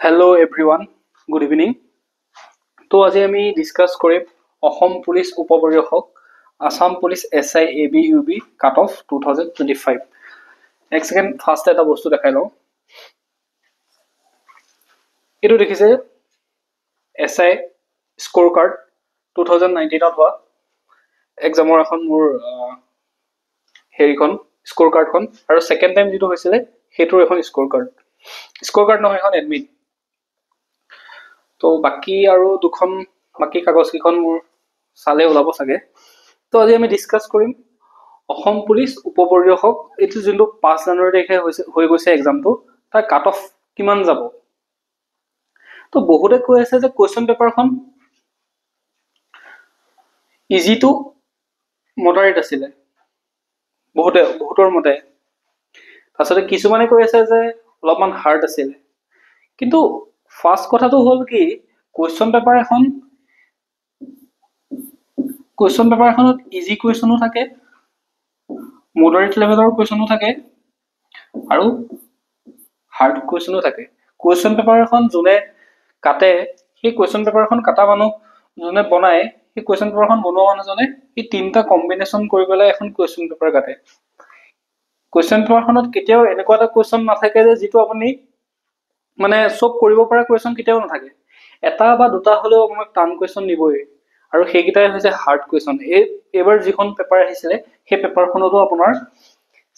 Hello everyone, good evening. তো আজি আমি ডিসকাস কৰিম অসম পুলিচ উপপৰিষদ Assam police SI AB UB cut off 2025 এক সেকেন্ড ফার্স্ট এটা বস্তু দেখাই লও এটো দেখিছে SI স্কোৰ কাৰ্ড 2019 ত হোৱা এক্সামৰ এখন মোৰ হেৰিখন স্কোৰ কাৰ্ডখন আৰু সেকেন্ড টাইম যেটো হৈছিলে হেতুৰ এখন স্কোৰ কাৰ্ড নহয় এখন এডমিট তো বাকি আৰু দুখন বাকি কাগজ কিখন মোৰ সালে ওলাব সাগে তো আজি আমি ডিসকাস কৰিম অসম পুলিচ উপপৰিষদ এটো যোনটো 5 জানুৱাৰী তাৰিখে হৈ গৈছে এক্সামটো তাৰ কাট অফ কিমান যাব তো বহুতে কৈ আছে যে কোৱেশ্চন পেপাৰখন ইজি টু মডাৰেট আছিল বহুতৰ মতে আসলে কিছুমানে কৈ আছে যে অলপমান হাৰ্ড আছিল কিন্তু ফাৰ্স্ট কথাটো হল কি কোৱেশ্চন পেপাৰ এখনত ইজি কুৱেশ্যনো থাকে মডাৰেট লেভেলৰ কুৱেশ্যনো থাকে আৰু হাৰ্ড কুৱেশ্যনো থাকে কুৱেশ্যন পেপাৰ এখন যোনে কাটে সেই কুৱেশ্যন পেপাৰ এখন কাটা মানুহ যোনে বনায় সেই কুৱেশ্যন পেপাৰ এখন বনোৱা মানুহজনে এই তিনটা কম্বিনেশ্যন কৰি পেলাই এখন কুৱেশ্যন পেপাৰ কাটে কুৱেশ্যন পেপাৰখনত কেতিয়াও এনেকুৱা এটা কুৱেশ্যন নাথাকে যে যিটো আপুনি মানে সব কৰিব পৰা কুৱেশ্যন কেতিয়াও নাথাকে এটা বা দুটা হলেও আপোনাক টান কুৱেশ্যন নিবই আৰু সেইকেইটাই হৈছে হাৰ্ড কুৱেশ্যন এবাৰ যিখন পেপাৰ আহিছিলে সেই পেপাৰখনতো আপোনাৰ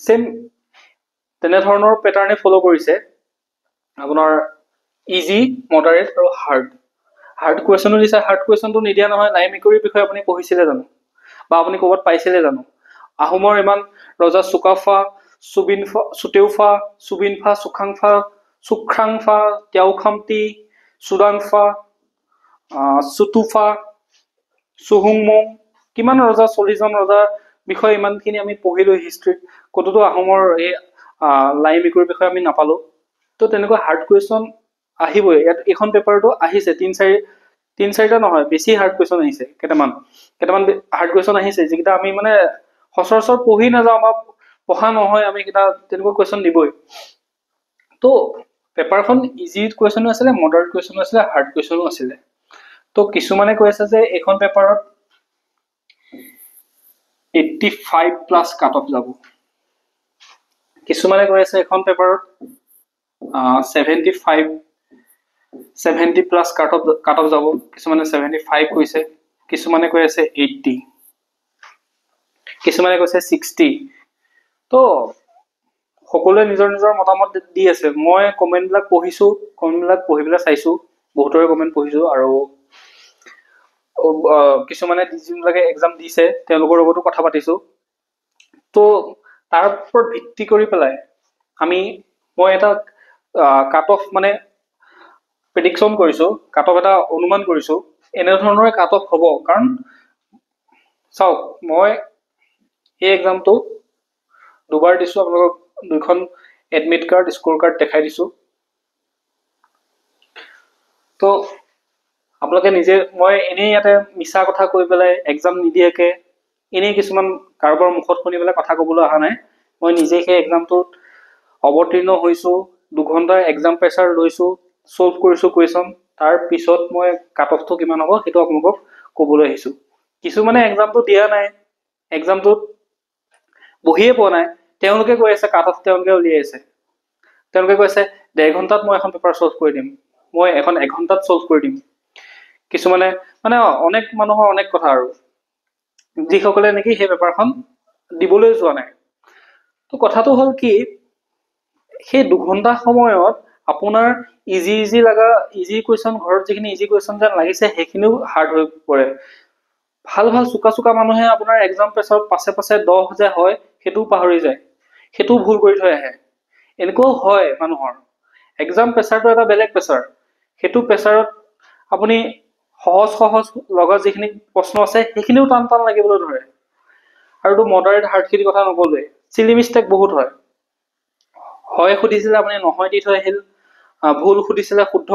সেম তেনে ধৰণৰ প্যাটাৰ্নে ফলো কৰিছে আপোনাৰ ইজি মডাৰেট আৰু হাৰ্ড কুৱেশ্যনো দিছে হাৰ্ড কুৱেশ্যনটো নিদিয়া নহয় নাইমিকৰিৰ বিষয়ে আপুনি পঢ়িছিলে জানো বা আপুনি ক'বাত পাইছিলে জানো আহোমৰ ইমান ৰজা চুকাফা সুতেউফা সুবিনফা সুখ্ৰাংফা তিয়াউখামতি সুদাংফা সুতুফা সুহুংমং কিমান ৰজা 40 জন ৰজাৰ বিষয়ে ইমানখিনি আমি পঢ়িলো হিষ্ট্ৰীত কততো আহোমৰ এই লাইমিকুৰ বিষয়ে আমি নাপালো তো তেনেকুৱা হাৰ্ড কুৱেশ্যন আহিবই ইয়াত এখন পেপাৰটো আহিছে 3-4টা নহয় বেছি হাৰ্ড কুৱেশ্যন আহিছে কেটামান হাৰ্ড কুৱেশ্যন আহিছে যিকিটা আমি মানে সচৰাচৰ পঢ়ি নাযাও বা পঢ়া নহয় আমি কিটা তেনেকুৱা কুৱেশ্যন দিবই তো পেপাৰখন ইজি কুৱেশ্যনো আছিল মডাৰেট কুৱেশ্যনো আছিল হাৰ্ড কুৱেশ্যনো আছিল তো কিছুমানে কৈ আছে যে এখন পেপাৰত 85 প্লাস কাট অফ যাব কিছুমানে কৈ আছে এখন পেপাৰত 70 প্লাস কাট অফ যাব কিছুমানে 75 কৈছে কিছুমানে কৈ আছে 80 কিছুমানে কৈছে 60 তো সকলোৱে নিজৰ মতামত দি আছে মই কমেন্ট বিলাক পঢ়িছো পঢ়িবলৈ চাইছো বহুতৰে কমেন্ট পঢ়িছো আৰু কিছুমানে যিবিলাকে এক্সাম দিছে তেওঁলোকৰ লগতো কথা পাতিছো তো তাৰ ওপৰত ভিত্তি কৰি পেলাই মই এটা কাট অফ মানে প্ৰেডিকচন কৰিছো কাট অফ এটা অনুমান কৰিছো এনে ধৰণৰ কাট অফ হ'ব কাৰণ চাওক মই এই এক্সামটো দুবাৰ দিছো আপোনালোকক দুইখন এডমিট কাৰ্ড স্কোৰ কাৰ্ড দেখাই দিছো তো আপোনালোকে নিজে মই এনেই ইয়াতে মিছা কথা কৈ পেলাই এক্সাম নিদিয়াকে এনেই কিছুমান কাৰোবাৰ মুখত শুনি পেলাই কথা ক'বলৈ অহা নাই মই নিজে সেই এক্সামটোত অৱতীৰ্ণ হৈছো 2 ঘণ্টাৰ এক্সাম প্ৰেছাৰ লৈছো সলভ কৰিছো কুৱেশ্যন তাৰ পিছত মই কাট অফটো কিমান হ'ব সেইটো আপোনালোকক ক'বলৈ আহিছো কিছুমানে এক্সামটো দিয়া নাই এক্সামটোত বহিয়ে পোৱা নাই তেওঁলোকে কৈ আছে কাট অফ তেওঁলোকে উলিয়াই আছে তেওঁলোকে কৈছে 1.5 ঘণ্টাত মই এখন পেপাৰ সলভ কৰি দিম মই এখন 1 ঘণ্টাত সলভ কৰি দিম কিছুমানে মানে অনেক মানুহৰ অনেক কথা আৰু যিসকলে নেকি সেই পেপাৰখন দিবলৈ যোৱা নাই তো কথাটো হল কি সেই 2 ঘণ্টা সময়ত আপোনাৰ ইজি লাগা ইজি কুৱেশ্যন ঘৰত যিখিনি ইজি কুৱেশ্যন যেন লাগিছে সেইখিনিও হাৰ্ড হৈ পৰে ভাল চুকা মানুহে আপোনাৰ এক্সাম প্ৰেছাৰত পাছে 10 যে হয় সেইটো পাহৰি যায় সেইটো ভুল কৰি থৈ আহে এনেকৈ হয় মানুহৰ এক্সাম প্ৰেছাৰটো এটা বেলেগ প্ৰেছাৰ সেইটো প্ৰেছাৰত আপুনি সহজ লগা যিখিনি প্ৰশ্ন আছে সেইখিনিও টান লাগিবলৈ ধৰে আৰু তো মডাৰেট হাৰ্ড খিনি কথা নকলোৱে চিলি মিষ্টেক বহুত হয় সুধিছিলে আপুনি নহয় দি থৈ আহিল ভুল সুধিছিলে শুদ্ধ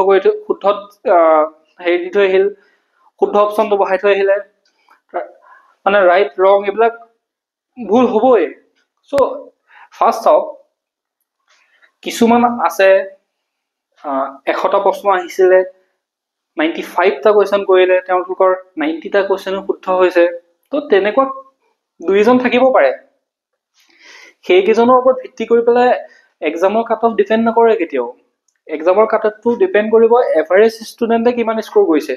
হেৰি দি থৈ আহিল শুদ্ধ অপচনটো বহাই থৈ আহিলে মানে ৰাইট ৰং এইবিলাক ভুল হ'বই সো ফাৰ্স্ট চাওক কিছুমান আছে 100টা প্ৰশ্ন আহিছিলে 95টা কুৱেশ্যন কৰিলে তেওঁলোকৰ 90টা কুৱেশ্যনো শুদ্ধ হৈছে তো তেনেকুৱা দুইজন থাকিব পাৰে সেইকেইজনৰ ওপৰত ভিত্তি কৰি পেলাই এক্সামৰ কাট অফ ডিপেণ্ড নকৰে কেতিয়াও এক্সামৰ কাট অফটো ডিপেণ্ড কৰিব এভাৰেজ ষ্টুডেণ্টে কিমান স্ক'ৰ কৰিছে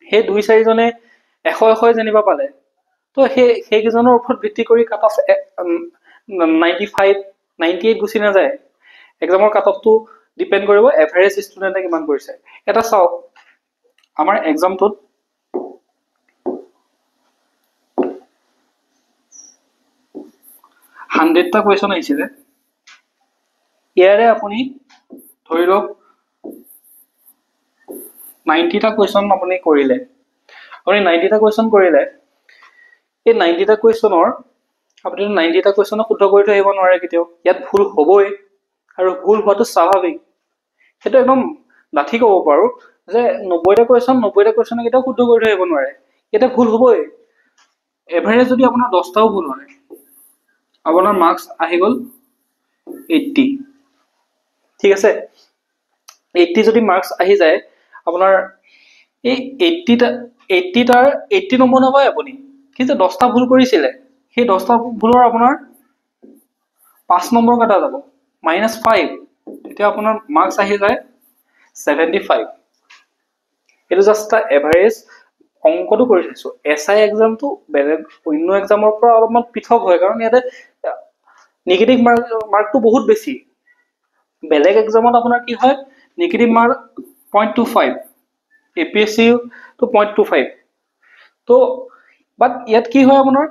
সেই দুই চাৰিজনে 100 যেনিবা পালে তো সেইকেইজনৰ ওপৰত ভিত্তি কৰি কাট অফ 95 98 গুচি নাযায় এক্সামৰ কাট অফটো ডিপেণ্ড কৰিব এভাৰেজ ষ্টুডেণ্টে কিমান কৰিছে এটা চাওক আমাৰ এক্সামটোত 100টা কুৱেশ্যন আহিছিলে ইয়াৰে আপুনি ধৰি লওক 90টা কুৱেশ্যন আপুনি কৰিলে আপুনি 90টা কুৱেশ্যন কৰিলে এই 90টা কুৱেশ্যনৰ আপুনি 90টা কুৱেশ্যনক শুদ্ধ কৰি থৈ আহিব নোৱাৰে কেতিয়াও ইয়াত ভুল হ'বই আৰু ভুল হোৱাটো স্বাভাৱিক সেইটো একদম ডাঠি ক'ব পাৰোঁ যে 90টা কুৱেশ্যন কেতিয়াও শুদ্ধ কৰি থৈ আহিব নোৱাৰে ইয়াতে ভুল হ'বই এভাৰেজ যদি আপোনাৰ 10টাও ভুল হয় আপোনাৰ মাৰ্কছ আহি গ'ল 80 ঠিক আছে 80 যদি মাৰ্কছ আহি যায় আপোনাৰ এই 80টাৰ 80 নম্বৰ নাপায় আপুনি কিন্তু 10টা ভুল কৰিছিলে সেই 10টা ভুলৰ আপোনাৰ 5 নম্বৰ কাটা যাব -5 তেতিয়া আপোনাৰ মাৰ্কছ আহি যায় 75 এইটো জাষ্ট এটা এভাৰেজ অংকটো কৰি থৈছো এছআই এক্সামটো বেলেগ অন্য এক্সামৰ পৰা অলপমান পৃথক হয় কাৰণ ইয়াতে নিগেটিভ মাৰ্কটো বহুত বেছি বেলেগ এক্সামত আপোনাৰ কি হয় নিগেটিভ মাৰ্ক 0.25 এপিএসসি তো 0.25 তো বাট ইয়াত কি হয় আপোনাৰ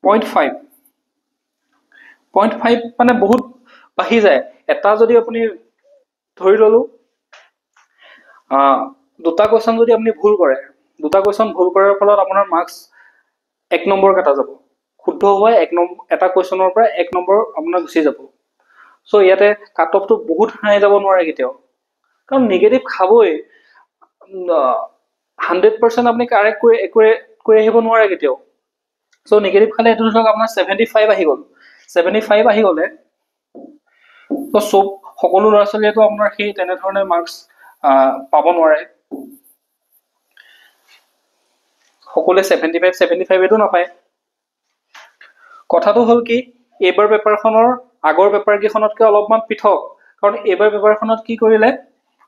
0.5 মানে বহুত বাঢ়ি যায় এটা যদি আপুনি ধৰি ললো দুটা কোৱেশ্যন যদি আপুনি ভুল কৰে দুটা কোৱেশ্যন ভুল কৰাৰ ফলত আপোনাৰ মাৰ্কছ 1 নম্বৰ কাটা যাব শুদ্ধ হয় এটা কোৱেশ্যনৰ পৰা 1 নম্বৰ আপোনাৰ গুচি যাব সো ইয়াতে কাট অফটো বহুত হাই যাব নোৱাৰে কেতিয়াও কাৰণ নিগেটিভ খাবই 100% আপুনি কাৰেক্ট কৰি আহিব নোৱাৰে কেতিয়াও সো নিগেটিভ খালে এটো ধৰক আপোনাৰ 75 আহি গ'ল 75 আহি গ'লে তো সব সকলো ল'ৰা ছোৱালীয়েতো আপোনাৰ সেই তেনে ধৰণে মাৰ্কছ পাব নোৱাৰে সকলোৱে 75 এটো নাপায় কথাটো হ'ল কি এইবাৰ পেপাৰখনৰ আগৰ পেপাৰ কেইখনতকৈ অলপমান পৃথক কাৰণ এইবাৰ পেপাৰখনত কি কৰিলে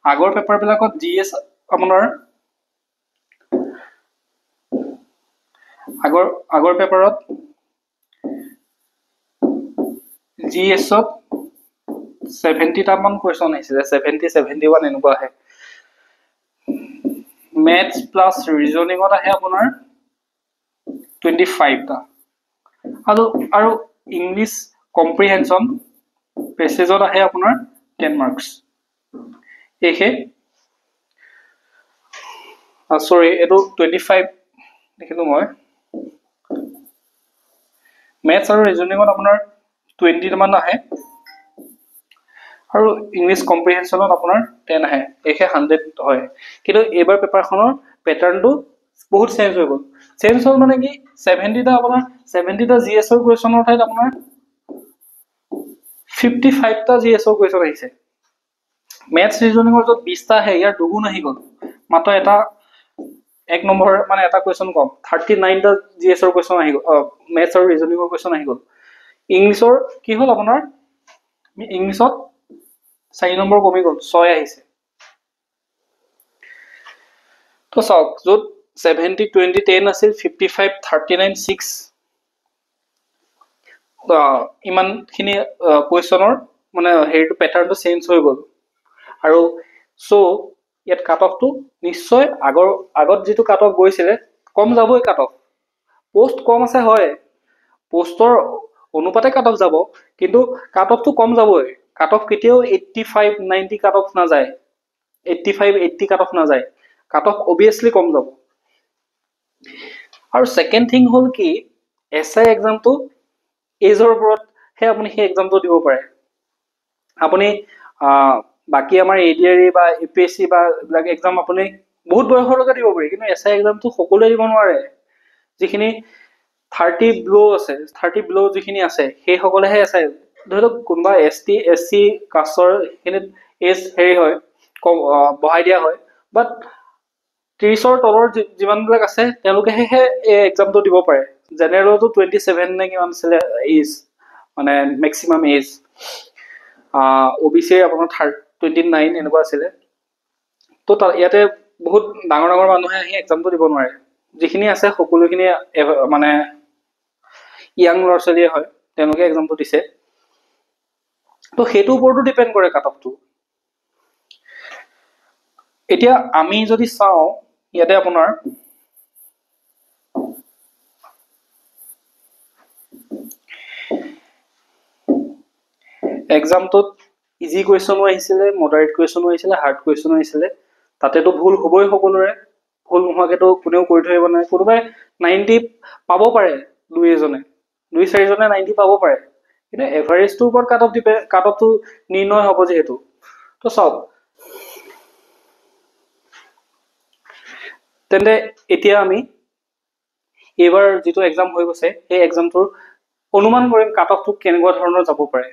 আগৰ পেপাৰবিলাকত জিএছ আপোনাৰ আগৰ পেপাৰত জিএছত 70টা মান কোৱেশ্যন আহিছিলে 70 71 এনেকুৱা আহে মেথছ প্লাস ৰিজনিঙত আহে আপোনাৰ 25টা আৰু ইংলিছ কম্প্ৰিহেনশন পেছেজত আহে আপোনাৰ 10 মাৰ্কছ এহে সৰি এটো 25 দেখিলো মই মেথছ আৰু ৰিজনিঙত আপোনাৰ 20 মান আহে আৰু ইংলিছ কম্প্ৰিহেনশনত আপোনাৰ 10 আহে এহে 100 হয় কিন্তু এবাৰ পেপাৰখনৰ প্যাটাৰ্নটো বহুত চেঞ্জ হৈ গ'ল চেঞ্জ হ'ল মানে কি 70টা আপোনাৰ 70টা জিএছৰ কোৱেশ্যনৰ ঠাইত আপোনাৰ 55টা জিএছৰ কোৱেশ্যন আহিছে মেথছ ৰিজনিঙৰ য'ত 20টা আহে ইয়াৰ দুগুণ আহি গ'ল মাত্ৰ এটা 1 নম্বৰ মানে এটা কোৱেশ্যন কম 39টা জিএছৰ কোৱেশ্যন আহি গ'ল মেথছ আৰু ৰিজনিঙৰ কোৱেশ্যন আহি গ'ল ইংলিছৰ কি হ'ল আপোনাৰ ইংলিছত 4 নম্বৰ কমি গ'ল 6 আহিছে তো চাওক য'ত 70 20 10 আছিল 55 39 6 ইমানখিনি কুৱেশ্যনৰ মানে হেৰিটো প্যাটাৰ্নটো চেঞ্জ হৈ গ'ল আৰু সো ইয়াত কাট অফটো নিশ্চয় আগত যেটো কাট অফ গৈছিলে কম যাবই কাট অফ পোষ্ট কম আছে হয় পোষ্টৰ অনুপাতে কাট অফ যাব কিন্তু কাট অফটো কম যাবই কাট অফ কেতিয়াও 85 90 কাট অফ না যায় 85 80 কাট অফ না যায় কাট অফ অবিয়াসলি কম যাব আৰু সেকেন্ড থিং হল কি এসআই এক্সামটো এজৰ ওপৰত হে আপুনি সেই এক্সামটো দিব পাৰে আপুনি বাকি আমাৰ এডিআৰই বা ইউপিএসসি বা লাগ এক্সাম আপুনি বহুত বয়সলৈকে দিব পাৰি কিন্তু এসআই এক্সামটো সকলোৱে দিব নোৱাৰে যিখিনি 30 বিলো আছে 30 বিলো যিখিনি আছে সেই সকলেহে এসআই ধৰি লওক কোনবা এসটি এসসি কাষ্টৰ খিনি এজ হেৰি হয় বঢ়াই দিয়া হয়, বাট 30ৰ তলৰ যিমানবিলাক আছে তেওঁলোকেহে এই এক্সামটো দিব পাৰে। জেনেৰেলতো 27 নে কিমান আছিলে এজ, মানে মেক্সিমাম এজ। OBC আপোনাৰ 29 এনেকুৱা আছিলে। তো ইয়াতে বহুত ডাঙৰ ডাঙৰ মানুহে আহি এক্সামটো দিব নোৱাৰে। যিখিনি আছে সকলোখিনি মানে ইয়াং ল'ৰা ছোৱালীয়ে হয়, তেওঁলোকে এক্সামটো দিছে। তো সেইটোৰ ওপৰতো ডিপেণ্ড কৰে কাট অফটো। এতিয়া আমি যদি চাওঁ ইয়াতে আপোনাৰ এক্সামটোত ইজি কুৱেশ্যনো আহিছিলে, মডাৰেট কুৱেশ্যনো আহিছিলে, হাৰ্ড কুৱেশ্যনো আহিছিলে। তাতেতো ভুল হ'বই সকলোৰে, ভুল নোহোৱাকেতো কোনেও কৰি থৈ আহিব নোৱাৰে। কোনোবাই 90 পাব পাৰে, দুই চাৰিজনে 90 পাব পাৰে, কিন্তু এভাৰেজটোৰ ওপৰত কাট অফটো নিৰ্ণয় হ'ব যিহেতু। তো চাওক, তেন্তে এতিয়া আমি এইবাৰ যিটো এক্সাম হৈ গৈছে সেই এক্সামটোৰ অনুমান কৰিম কাট অফটো কেনেকুৱা ধৰণৰ যাব পাৰে।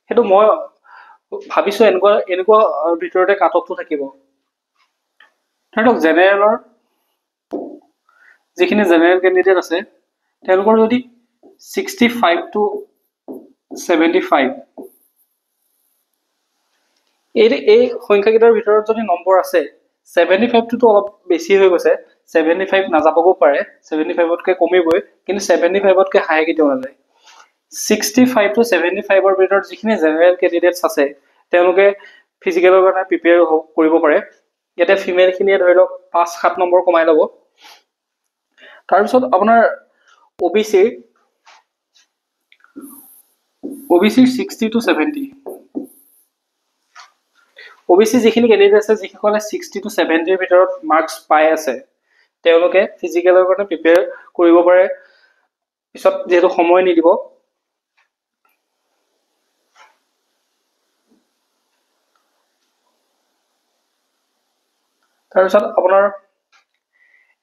সেইটো মই ভাবিছো এনেকুৱা ভিতৰতে কাট অফটো থাকিব। ধৰি লওক জেনেৰেলৰ যিখিনি জেনেৰেল কেণ্ডিডেট আছে তেওঁলোকৰ যদি 65 to 75 এই সংখ্যাকেইটাৰ ভিতৰত যদি নম্বৰ আছে, 75টোতো অলপ বেছি হৈ গৈছে, 75 নাযাবও পাৰে, 75তকৈ কমিবই, কিন্তু 75তকৈ হাই কেতিয়াও নাযায়। 65 to 75ৰ ভিতৰত যিখিনি জেনেৰেল কেণ্ডিডেটছ আছে তেওঁলোকে ফিজিকেলৰ কাৰণে প্ৰিপেয়াৰ কৰিব পাৰে। ইয়াতে ফিমেলখিনিয়ে ধৰি লওক 5-7 নম্বৰ কমাই ল'ব। তাৰপিছত আপোনাৰ OBCৰ 60 to 70, OBC যিখিনি কেণ্ডিডেট আছে যিসকলে 60 to 70ৰ ভিতৰত মাৰ্কছ পাই আছে তেওঁলোকে ফিজিকেলৰ কাৰণে প্ৰিপেয়াৰ কৰিব পাৰে, পিছত যিহেতু সময় নিদিব। তাৰপিছত আপোনাৰ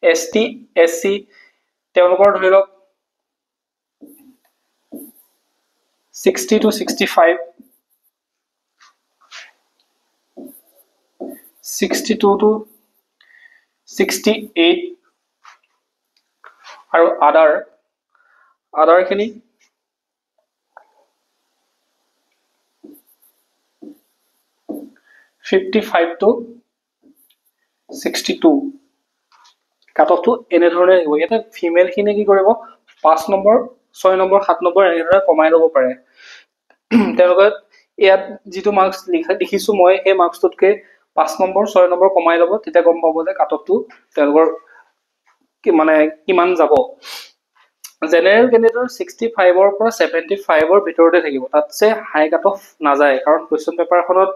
ST SC তেওঁলোকৰ ধৰি লওক 60 to 65, 62 to 68, আৰু আদাৰখিনি 55 to 62। কাট অফটো এনেধৰণে আহিব। ইয়াতে ফিমেলখিনিয়ে কি কৰিব, 5 নম্বৰ 6 নম্বৰ 7 নম্বৰ এনেদৰে কমাই ল'ব পাৰে। তেওঁলোকে ইয়াত যিটো মাৰ্কছ লিখিছো মই সেই মাৰ্কছটোতকৈ 5 নম্বৰ 6 নম্বৰ কমাই ল'ব, তেতিয়া গম পাব যে কাট অফটো তেওঁলোকৰ মানে কিমান যাব। জেনেৰেল কেণ্ডিডেটৰ 65ৰ পৰা 75ৰ ভিতৰতে থাকিব, তাতছে হাই কাট অফ নাযায়, কাৰণ কুৱেশ্যন পেপাৰখনত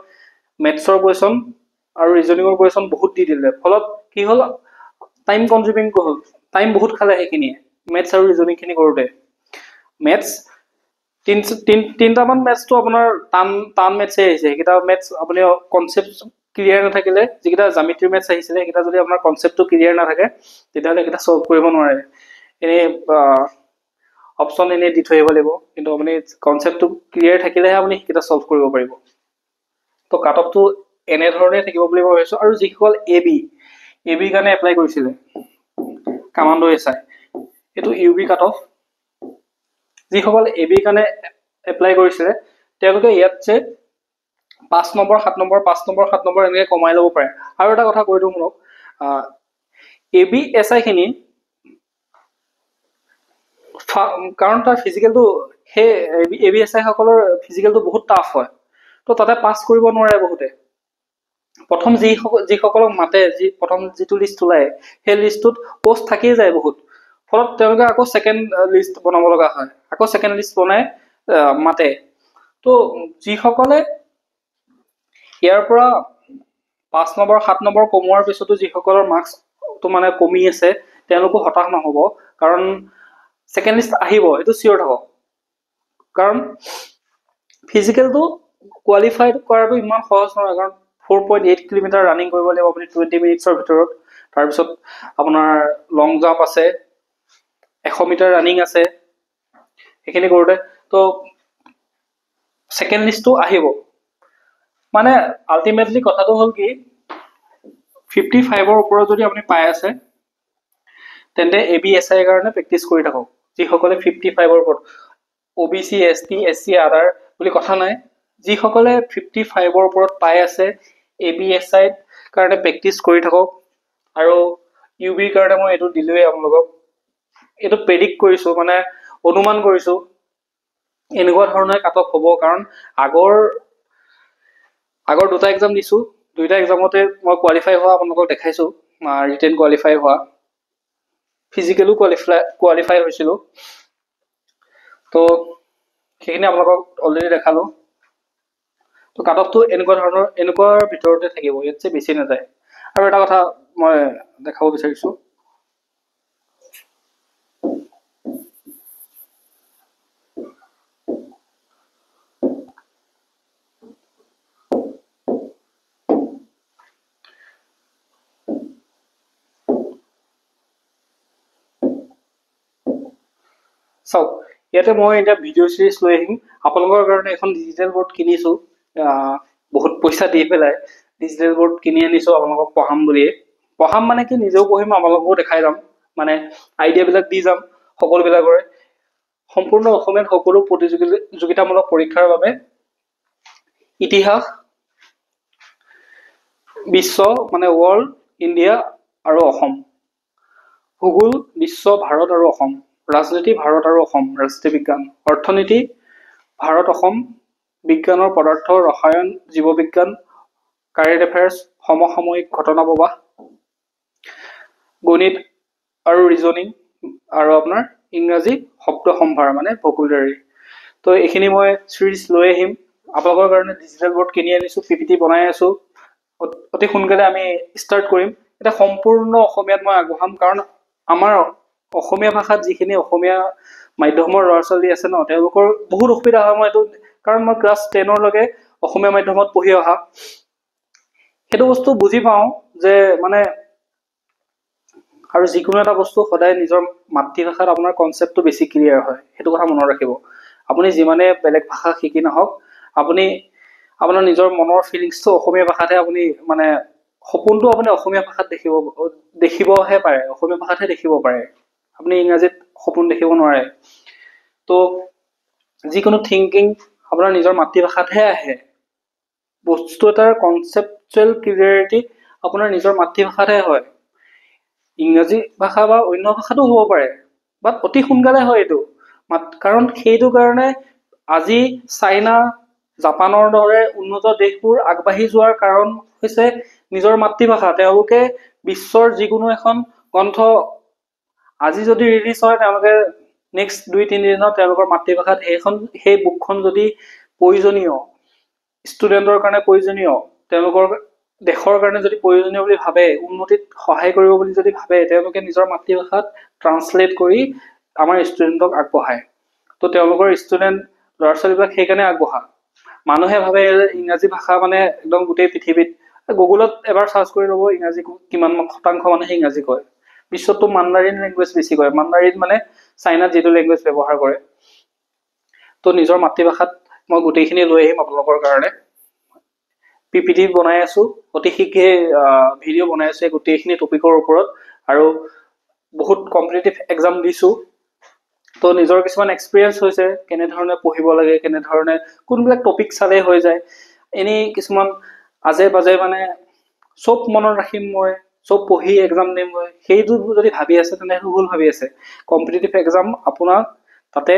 মেথছৰ কুৱেশ্যন আৰু ৰিজনিঙৰ কুৱেশ্যন বহুত দি দিলে, ফলত কি হ'ল টাইম কনজিউমিং হ'ল, টাইম বহুত খালে সেইখিনিয়ে মেথছ আৰু ৰিজনিংখিনি কৰোঁতে। মেথছ তিনিটামান মেথছটো আপোনাৰ টান মেথছেই আহিছে, সেইকেইটা মেথছ আপুনি কনচেপ্ট ক্লিয়াৰ নাথাকিলে, যিকেইটা জামিট্ৰি মেথছ আহিছিলে সেইকেইটা যদি আপোনাৰ কনচেপ্টটো ক্লিয়াৰ নাথাকে তেতিয়াহ'লে এইকেইটা ছল্ভ কৰিব নোৱাৰে। এনেই অপশ্যন এনেই দি থৈ আহিব লাগিব, কিন্তু আপুনি কনচেপ্টটো ক্লিয়াৰ থাকিলেহে আপুনি সেইকেইটা ছল্ভ কৰিব পাৰিব। তো কাট অফটো এনেধৰণে থাকিব বুলি মই ভাবিছোঁ। আৰু যিসকল এবিৰ কাৰণে এপ্লাই কৰিছিলে কামাণ্ডো SI, এইটো UB কাট অফ। যিসকল এবিৰ কাৰণে এপ্লাই কৰিছিলে তেওঁলোকে ইয়াত যে 5 নম্বৰ 7 নম্বৰ 5 নম্বৰ 7 নম্বৰ এনেকৈ কমাই ল'ব পাৰে। আৰু এটা কথা কৈ দিওঁ শুনক, AB SI খিনি কাৰণ তাৰ ফিজিকেলটো সেই AB SI সকলৰ ফিজিকেলটো বহুত টাফ হয়, তো তাতে পাছ কৰিব নোৱাৰে বহুতে। প্ৰথম যিসকলক মাতে, প্ৰথম যিটো লিষ্ট ওলায় সেই লিষ্টটোত পোষ্ট থাকিয়ে যায় বহুত, ফলত তেওঁলোকে আকৌ ছেকেণ্ড লিষ্ট বনাব লগা হয়, আকৌ ছেকেণ্ড লিষ্ট বনাই মাতে। তো যিসকলে ইয়াৰ পৰা 5 নম্বৰ 7 নম্বৰ কমোৱাৰ পিছতো যিসকলৰ মাৰ্কছটো মানে কমি আছে তেওঁলোকো হতাশ নহ'ব, কাৰণ ছেকেণ্ড লিষ্ট আহিব, এইটো চিয়ৰ থাকক। কাৰণ ফিজিকেলটো কোৱালিফাইড কৰাটো ইমান সহজ নহয়, কাৰণ 4.8 কিলোমিটাৰ ৰানিং কৰিব লাগিব আপুনি 20 মিনিটছৰ ভিতৰত। তাৰপিছত আপোনাৰ লং জাম্প আছে, 100 মিটাৰ ৰানিং আছে, সেইখিনি কৰোঁতে তো ছেকেণ্ড লিষ্টটো আহিব। মানে আল্টিমেটলি কথাটো হ'ল কি 55ৰ ওপৰত যদি আপুনি পাই আছে তেন্তে ABSI কাৰণে প্ৰেক্টিচ কৰি থাকক যিসকলে 55ৰ ওপৰত OBC ST SC আদাৰ বুলি কথা নাই যিসকলে 55ৰ ওপৰত পাই আছে ABSI কাৰণে প্ৰেক্টিচ কৰি থাকক আৰু UB কাৰণে মই এইটো দিলোৱে আপোনালোকক এইটো প্ৰেডিক্ট কৰিছো মানে অনুমান কৰিছো এনেকুৱা ধৰণৰ কাটঅফ হ'ব কাৰণ আগৰ দুটা এক্সাম দিছো দুইটা এক্সামতে মই কোৱালিফাই হোৱা আপোনালোকক দেখাইছো ৰিটেন কোৱালিফাই হোৱা ফিজিকেলো কোৱালিফাই হৈছিলো তো সেইখিনি আপোনালোকক অলৰেডি দেখালো তো কাটঅফটো এনেকুৱাৰ ভিতৰতে থাকিব ইয়াতছে বেছি নাযায় আৰু এটা কথা মই দেখাব বিচাৰিছো চাওক ইয়াতে মই এটা ভিডিঅ' সিৰিজ লৈ আহিম আপোনালোকৰ কাৰণে এখন ডিজিটেল বৰ্ড কিনিছো বহুত পইচা দি পেলাই ডিজিটেল বৰ্ড কিনি আনিছো আপোনালোকক পঢ়াম মানে কি নিজেও পঢ়িম আপোনালোককো দেখাই যাম মানে আইডিয়াবিলাক দি যাম সকলোবিলাকৰে সম্পূৰ্ণ অসমীয়াত সকলো প্ৰতিযোগিতামূলক পৰীক্ষাৰ বাবে ইতিহাস বিশ্ব মানে ৱৰ্ল্ড ইণ্ডিয়া আৰু অসম ভূগোল বিশ্ব ভাৰত আৰু অসম ৰাজনীতি ভাৰত আৰু অসম ৰাষ্ট্ৰীয় বিজ্ঞান অৰ্থনীতি ভাৰত অসম বিজ্ঞানৰ পদাৰ্থ ৰসায়ন জীৱবিজ্ঞান কাৰেণ্ট এফেয়াৰ্ছ সমসাময়িক ঘটনা প্ৰবাহ গণিত আৰু ৰিজনিং আৰু আপোনাৰ ইংৰাজী শব্দ সম্ভাৰ মানে ভোকাবুলাৰী তো এইখিনি মই সিৰিজ লৈ আহিম আপোনালোকৰ কাৰণে ডিজিটেল বৰ্ড কিনি আনিছো পিপিটি বনাই আছো অতি সোনকালে আমি ষ্টাৰ্ট কৰিম এটা সম্পূৰ্ণ অসমীয়াত মই আগবঢ়াম কাৰণ আমাৰ অসমীয়া ভাষাত যিখিনি অসমীয়া মাধ্যমৰ ল'ৰা ছোৱালী আছে ন তেওঁলোকৰ বহুত অসুবিধা হয় মই এইটো কাৰণ মই ক্লাছ 10লৈকে অসমীয়া মাধ্যমত পঢ়ি অহা সেইটো বস্তু বুজি পাওঁ যে মানে আৰু যিকোনো এটা বস্তু সদায় নিজৰ মাতৃভাষাত আপোনাৰ কনচেপ্টটো বেছি ক্লিয়াৰ হয় সেইটো কথা মনত ৰাখিব আপুনি যিমানে বেলেগ ভাষা শিকি নহওক আপুনি আপোনাৰ নিজৰ মনৰ ফিলিংছটো অসমীয়া ভাষাতহে আপুনি মানে সপোনটো আপুনি অসমীয়া ভাষাত দেখিবহে পাৰে অসমীয়া ভাষাতহে দেখিব পাৰে আপুনি ইংৰাজীত সপোন দেখিব নোৱাৰে তো যিকোনো থিংকিং আপোনাৰ নিজৰ মাতৃভাষাতহে আহে বস্তু এটাৰ কনচেপচুৱেল ক্লিয়াৰিটি আপোনাৰ নিজৰ মাতৃভাষাতহে হয় ইংৰাজী ভাষা বা অন্য ভাষাতো হ'ব পাৰে বাট অতি সোনকালে হয় এইটো কাৰণ সেইটো কাৰণে আজি চাইনা জাপানৰ দৰে উন্নত দেশবোৰ আগবাঢ়ি যোৱাৰ কাৰণ হৈছে নিজৰ মাতৃভাষা তেওঁলোকে বিশ্বৰ যিকোনো এখন গ্ৰন্থ আজি যদি ৰিলিজ হয় তেওঁলোকে নেক্সট 2-3 দিনত তেওঁলোকৰ মাতৃভাষাত সেই বুকখন যদি প্ৰয়োজনীয় ষ্টুডেণ্টৰ কাৰণে প্ৰয়োজনীয় তেওঁলোকৰ দেশৰ কাৰণে যদি প্ৰয়োজনীয় বুলি ভাবে উন্নতিত সহায় কৰিব বুলি যদি ভাবে তেওঁলোকে নিজৰ মাতৃভাষাত ট্ৰান্সলেট কৰি আমাৰ ষ্টুডেণ্টক আগবঢ়ায় তো তেওঁলোকৰ ষ্টুডেণ্ট ল'ৰা ছোৱালীবিলাক সেইকাৰণে আগবঢ়া মানুহে ভাবে ইংৰাজী ভাষা মানে একদম গোটেই পৃথিৱীত গুগলত এবাৰ চাৰ্চ কৰি ল'ব ইংৰাজী কিমান শতাংশ মানুহে ইংৰাজী কয় বিশ্বতো মাণ্ডাৰিন লেংগুৱেজ বেছি কয় মাণ্ডাৰিন মানে চাইনাত যিটো লেংগুৱেজ ব্যৱহাৰ কৰে তো নিজৰ মাতৃভাষাত মই গোটেইখিনি লৈ আহিম আপোনালোকৰ কাৰণে পিপিটি বনাই আছো অতি শীঘ্ৰে ভিডিঅ' বনাই আছো গোটেইখিনি টপিকৰ ওপৰত আৰু বহুত কম্পিটিটিভ এক্সাম দিছো তো নিজৰ কিছুমান এক্সপিৰিয়েঞ্চ হৈছে কেনেধৰণে পঢ়িব লাগে কেনেধৰণে কোনবিলাক টপিক চালে হৈ যায় এনেই কিছুমান আজে বাজে মানে চব মনত ৰাখিম মই চব পঢ়ি এক্সাম দিম মই সেইটো যদি ভাবি আছে তেনে ভুল ভাবি আছে কম্পিটিটিভ এক্সাম আপোনাৰ তাতে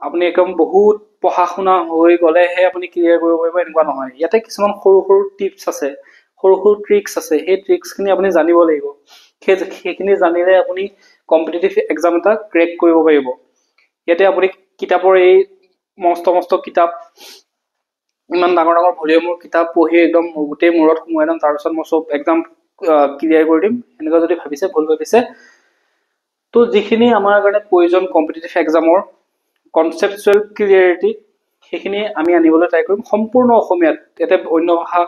আপুনি একদম বহুত পঢ়া শুনা হৈ গ'লেহে আপুনি ক্লিয়াৰ কৰিব পাৰিব এনেকুৱা নহয় ইয়াতে কিছুমান সৰু সৰু টিপছ আছে সৰু সৰু ট্ৰিক্স আছে সেই ট্ৰিক্সখিনি আপুনি জানিব লাগিব সেইখিনি জানিলে আপুনি কম্পিটিটিভ এক্সাম এটা ক্ৰেক কৰিব পাৰিব ইয়াতে আপুনি কিতাপৰ এই মস্ত কিতাপ ইমান ডাঙৰ ভলিউমৰ কিতাপ পঢ়ি একদম গোটেই মূৰত সোমোৱাই দিম তাৰপিছত মই চব এক্সাম ক্লিয়াৰ কৰি দিম এনেকুৱা যদি ভাবিছে ভুল ভাবিছে তো যিখিনি আমাৰ কাৰণে প্ৰয়োজন কম্পিটিটিভ এক্সামৰ কনচেপচুৱেল ক্লিয়াৰিটি সেইখিনি আমি আনিবলৈ ট্ৰাই কৰিম সম্পূৰ্ণ অসমীয়াত ইয়াতে অন্য ভাষা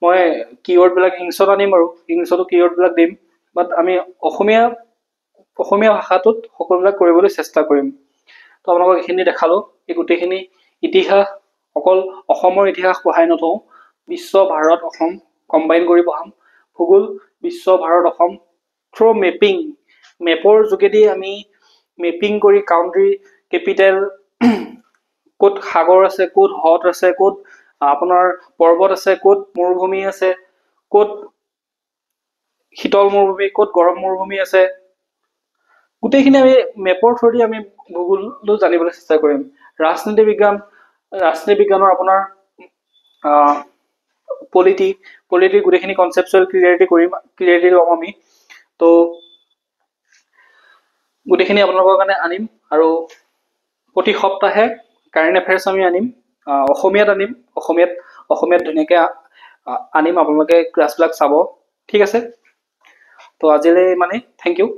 মই কিৱৰ্ডবিলাক ইংলিছত আনিম আৰু ইংলিছতো কিৱৰ্ডবিলাক দিম বাট আমি অসমীয়া ভাষাটোত সকলোবিলাক কৰিবলৈ চেষ্টা কৰিম তো আপোনালোকক এইখিনি দেখালো এই গোটেইখিনি ইতিহাস অকল অসমৰ ইতিহাস পঢ়াই নথওঁ বিশ্ব ভাৰত অসম কম্বাইন কৰি পঢ়াম। ভূগোল বিশ্ব ভাৰত অসম থ্ৰু মেপিং, মেপৰ যোগেদি আমি মেপিং কৰি কাউন্ট্ৰি কেপিটেল, ক'ত সাগৰ আছে, ক'ত হ্ৰদ আছে, ক'ত আপোনাৰ পৰ্বত আছে, ক'ত মৰুভূমি আছে, ক'ত শীতল মৰুভূমি, ক'ত গৰম মৰুভূমি আছে, গোটেইখিনি আমি মেপৰ থ্ৰুদি আমি ভূগোলটো জানিবলৈ চেষ্টা কৰিম। ৰাজনীতি বিজ্ঞানৰ আপোনাৰ পলিটি গোটেইখিনি কনচেপচুৱেল ক্লিয়াৰিটি ল'ম আমি। তো গোটেইখিনি আপোনালোকৰ কাৰণে আনিম আৰু প্ৰতি সপ্তাহে কাৰেণ্ট এফেয়াৰ্ছ আমি আনিম, অসমীয়াত আনিম, অসমীয়াত ধুনীয়াকৈ আনিম, আপোনালোকে ক্লাছবিলাক চাব, ঠিক আছে। তো আজিলৈ মানে থেংক ইউ।